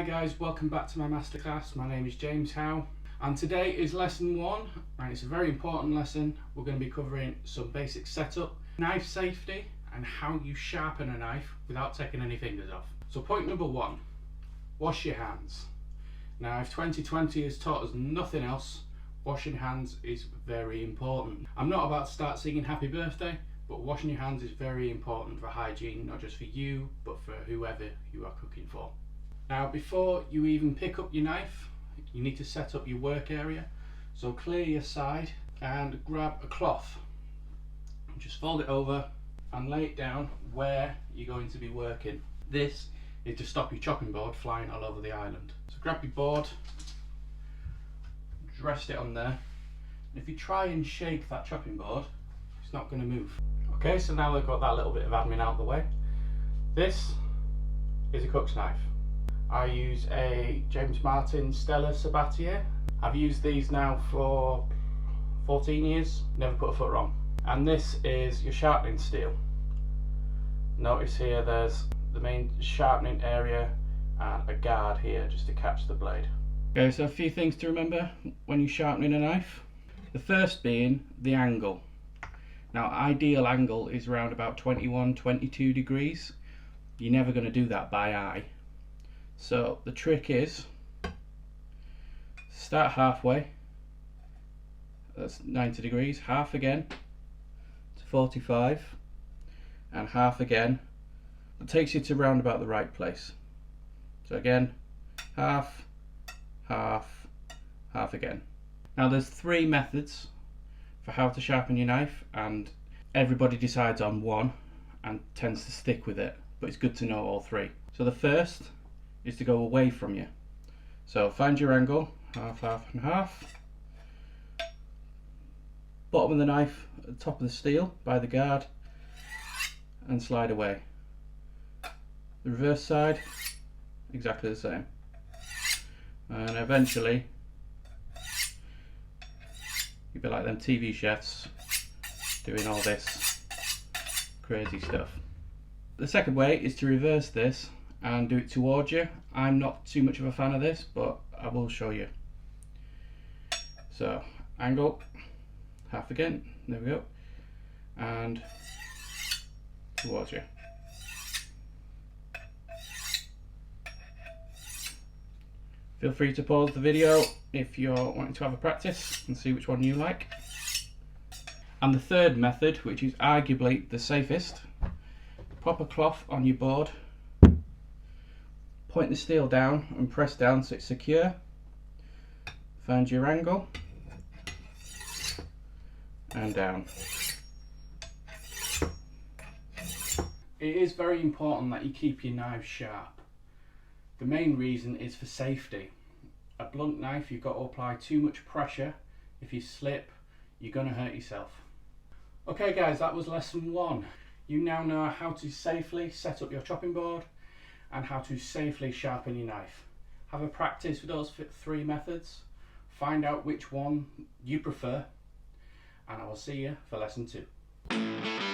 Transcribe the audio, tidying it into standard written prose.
Hi guys, welcome back to my masterclass. My name is James Howe and today is lesson 1 and it's a very important lesson. We're going to be covering some basic setup, knife safety and how you sharpen a knife without taking any fingers off. So point number 1, wash your hands. Now if 2020 has taught us nothing else, washing hands is very important. I'm not about to start singing happy birthday, but washing your hands is very important for hygiene, not just for you, but for whoever you are cooking for. Now, before you even pick up your knife, you need to set up your work area. So clear your side and grab a cloth. Just fold it over and lay it down where you're going to be working. This is to stop your chopping board flying all over the island. So grab your board, just rest it on there. And if you try and shake that chopping board, it's not going to move. Okay, so now we've got that little bit of admin out of the way. This is a cook's knife. I use a James Martin Stella Sabatier. I've used these now for 14 years, never put a foot wrong. And this is your sharpening steel. Notice here there's the main sharpening area and a guard here just to catch the blade. Okay, so a few things to remember when you're sharpening a knife. The first being the angle. Now, ideal angle is around about 21-22 degrees. You're never going to do that by eye. So the trick is start halfway, that's 90 degrees, half again to 45, and half again. It takes you to round about the right place. So again, half, half, half again. Now there's 3 methods for how to sharpen your knife, and everybody decides on one and tends to stick with it, but it's good to know all 3. So the first is to go away from you. So find your angle, half, half and half. Bottom of the knife at the top of the steel by the guard and slide away. The reverse side, exactly the same. And eventually you'll be like them TV chefs doing all this crazy stuff. The second way is to reverse this and do it towards you. I'm not too much of a fan of this, but I will show you. So angle, half again, there we go, and towards you. Feel free to pause the video if you're wanting to have a practice and see which one you like. And the third method, which is arguably the safest, pop a cloth on your board, point the steel down and press down so it's secure. Find your angle and down. It is very important that you keep your knives sharp. The main reason is for safety. A blunt knife, you've got to apply too much pressure. If you slip, you're going to hurt yourself. Okay guys, that was lesson 1. You now know how to safely set up your chopping board and how to safely sharpen your knife. Have a practice with those 3 methods, find out which one you prefer, and I will see you for lesson 2.